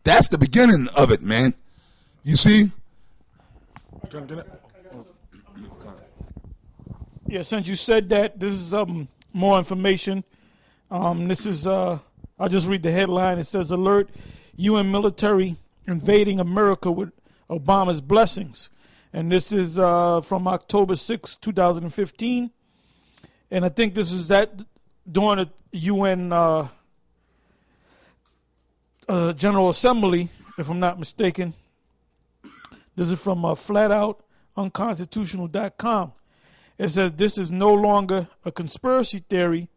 That's the beginning of it, man. You see? Yeah, since you said that, this is more information. This is, I'll just read the headline. It says, Alert, UN military invading America with Obama's blessings. And this is from October 6, 2015. And I think this is that during the UN General Assembly, if I'm not mistaken. This is from flatoutunconstitutional.com. It says, this is no longer a conspiracy theory.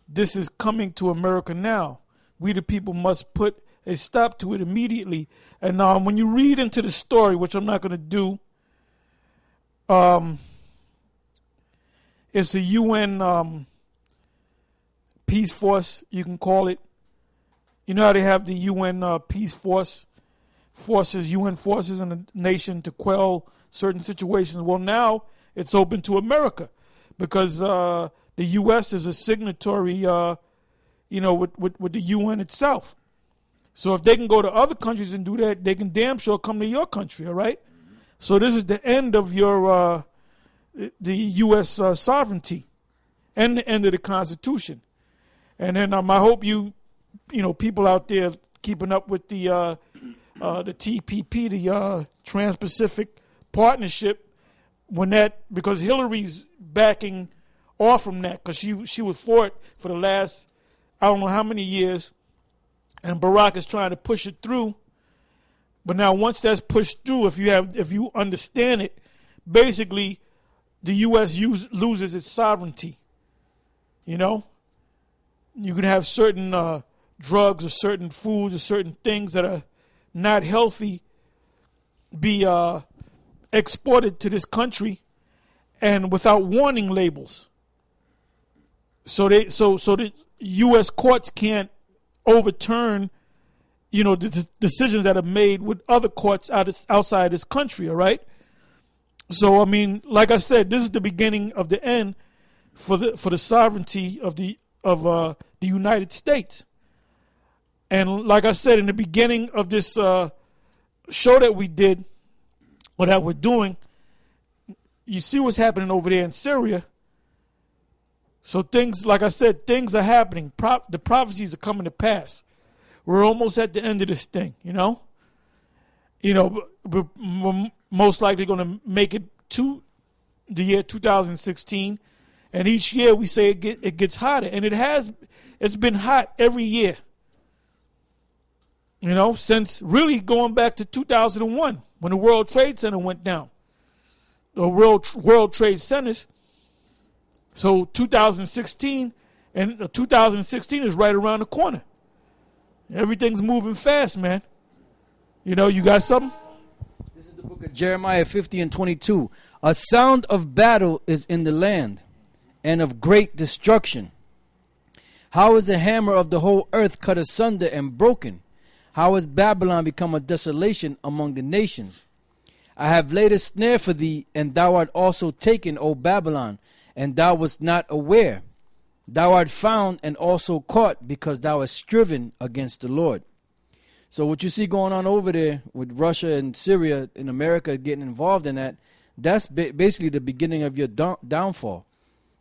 This is coming to America now. We the people must put a stop to it immediately. And when you read into the story, which I'm not going to do, it's a UN peace force, you can call it. You know how they have the UN peace forces, UN forces in a nation to quell certain situations. Well, now it's open to America because the U.S. is a signatory, with the UN itself. So if they can go to other countries and do that, they can damn sure come to your country, all right? So this is the end of your the U.S. Sovereignty and the end of the Constitution. And then I hope people out there keeping up with the TPP, the Trans-Pacific Partnership, because Hillary's backing off from that because she was for it for the last I don't know how many years, and Barack is trying to push it through. But now once that's pushed through, if you understand it, basically the U.S. loses its sovereignty. You can have certain drugs or certain foods or certain things that are not healthy be exported to this country and without warning labels. So the U.S. courts can't overturn, the decisions that are made with other courts outside this country. All right. So like I said, this is the beginning of the end for the sovereignty of the United States. And like I said in the beginning of this show that we did, or that we're doing, you see what's happening over there in Syria. So things, like I said, things are happening. The prophecies are coming to pass. We're almost at the end of this thing, we're most likely going to make it to the year 2016. And each year we say it gets hotter. And it's been hot every year. Since really going back to 2001 when the World Trade Center went down. The World Trade Centers. So 2016 is right around the corner. Everything's moving fast, man. You got something? This is the book of Jeremiah 50:22. A sound of battle is in the land, and of great destruction. How is the hammer of the whole earth cut asunder and broken? How has Babylon become a desolation among the nations? I have laid a snare for thee, and thou art also taken, O Babylon, and thou wast not aware. Thou art found and also caught, because thou hast striven against the Lord. So what you see going on over there with Russia and Syria and America getting involved in that's basically the beginning of your downfall,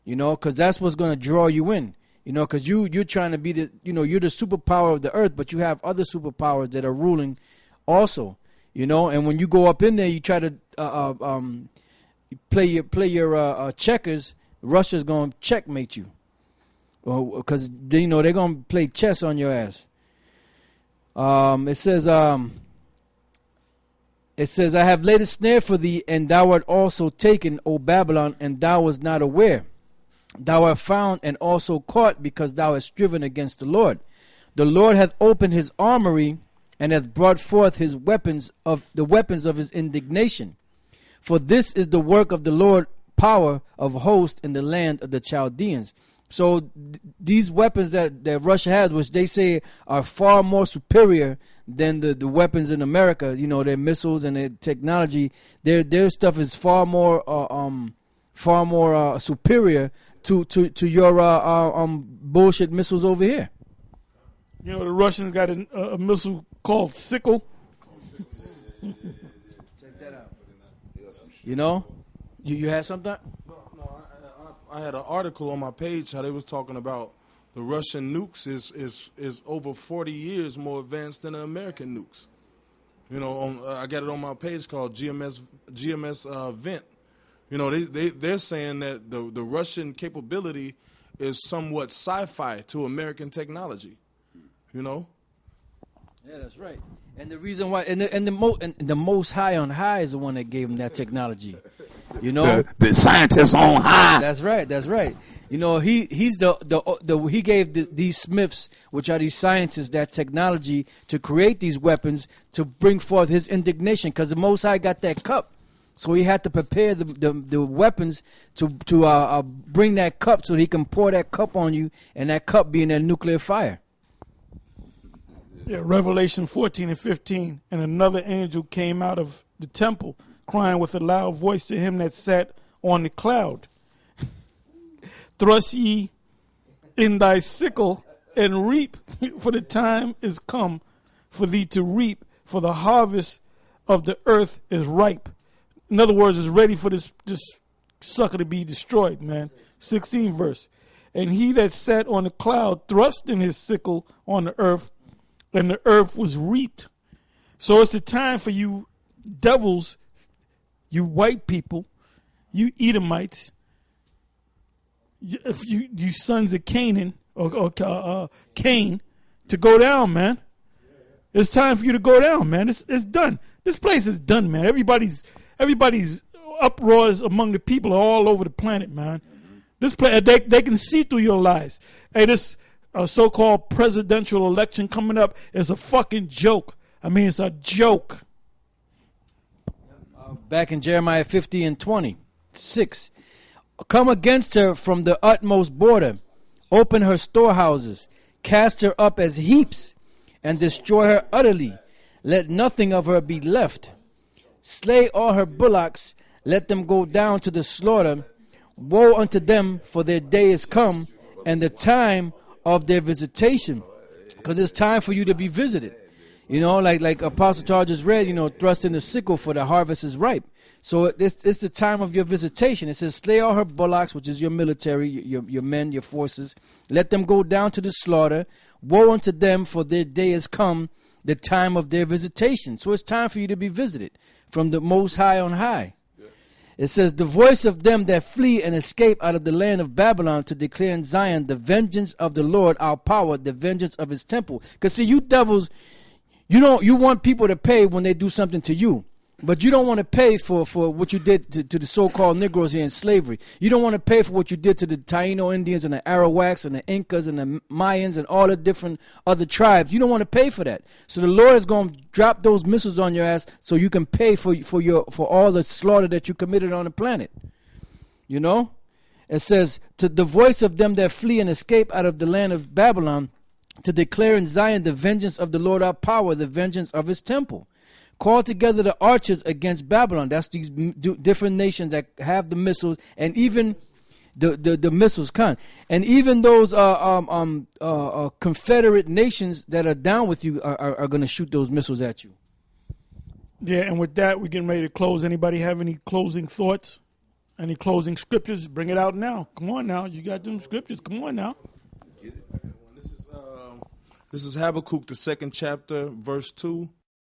because that's what's going to draw you in. Because you're trying to be you're the superpower of the earth, but you have other superpowers that are ruling also, and when you go up in there, you try to play your checkers, Russia's going to checkmate you. Because, they're going to play chess on your ass. It says, I have laid a snare for thee, and thou art also taken, O Babylon, and thou wast not aware. Thou art found and also caught, because thou hast striven against the Lord. The Lord hath opened his armory, and hath brought forth the weapons of his indignation. For this is the work of the Lord, power of hosts in the land of the Chaldeans. So these weapons that Russia has, which they say are far more superior than the weapons in America, their missiles and their technology, their stuff is far more superior to your bullshit missiles over here. The Russians got a missile called sickle. Check that out. You know, you had something? No, I had an article on my page how they was talking about the Russian nukes is over 40 years more advanced than the American nukes. You know, I got it on my page called GMS Vent. You know, they're saying that the Russian capability is somewhat sci-fi to American technology. You know. Yeah, that's right. And the reason why, and the Most High on high is the one that gave him that technology. You know, the scientists on high. That's right. That's right. You know, he's he gave these Smiths, which are these scientists, that technology to create these weapons to bring forth his indignation, because the Most High got that cup, so he had to prepare the weapons to bring that cup so he can pour that cup on you, and that cup being that nuclear fire. Yeah, Revelation 14 and 15. And another angel came out of the temple, crying with a loud voice to him that sat on the cloud, thrust ye in thy sickle and reap, for the time is come for thee to reap, for the harvest of the earth is ripe. In other words, it's ready for this sucker to be destroyed, man. 16 verse. And he that sat on the cloud thrust in his sickle on the earth, and the earth was reaped. So it's the time for you devils, you white people, you Edomites, if you sons of Canaan or Cain, to go down, man. It's time for you to go down, man. It's done. This place is done, man. Everybody's uproars among the people are all over the planet, man. This place, they can see through your lies. Hey, this so-called presidential election coming up is a fucking joke. I mean, it's a joke. Back in Jeremiah 50 and 26. Come against her from the utmost border. Open her storehouses. Cast her up as heaps, and destroy her utterly. Let nothing of her be left. Slay all her bullocks. Let them go down to the slaughter. Woe unto them, for their day is come, and the time of their visitation. Because it's time for you to be visited. You know, like Apostle Charles just read, you know, thrust in the sickle, for the harvest is ripe. So it's the time of your visitation. It says, slay all her bullocks, which is your military, your men, your forces. Let them go down to the slaughter. Woe unto them, for their day is come, the time of their visitation. So it's time for you to be visited from the Most High on high. It says, the voice of them that flee and escape out of the land of Babylon, to declare in Zion the vengeance of the Lord, our power, the vengeance of his temple. Because see, you devils, you want people to pay when they do something to you. But you don't want to pay for what you did to the so-called Negroes here in slavery. You don't want to pay for what you did to the Taino Indians and the Arawaks and the Incas and the Mayans and all the different other tribes. You don't want to pay for that. So the Lord is going to drop those missiles on your ass so you can pay for all the slaughter that you committed on the planet. You know? It says, to the voice of them that flee and escape out of the land of Babylon, to declare in Zion the vengeance of the Lord our power, the vengeance of his temple. Call together the archers against Babylon. That's these different nations that have the missiles, and even the missiles come. And even those confederate nations that are down with you are going to shoot those missiles at you. Yeah, and with that, we're getting ready to close. Anybody have any closing thoughts? Any closing scriptures? Bring it out now. Come on now. You got them scriptures. Come on now. This is Habakkuk, the 2nd chapter, verse 2.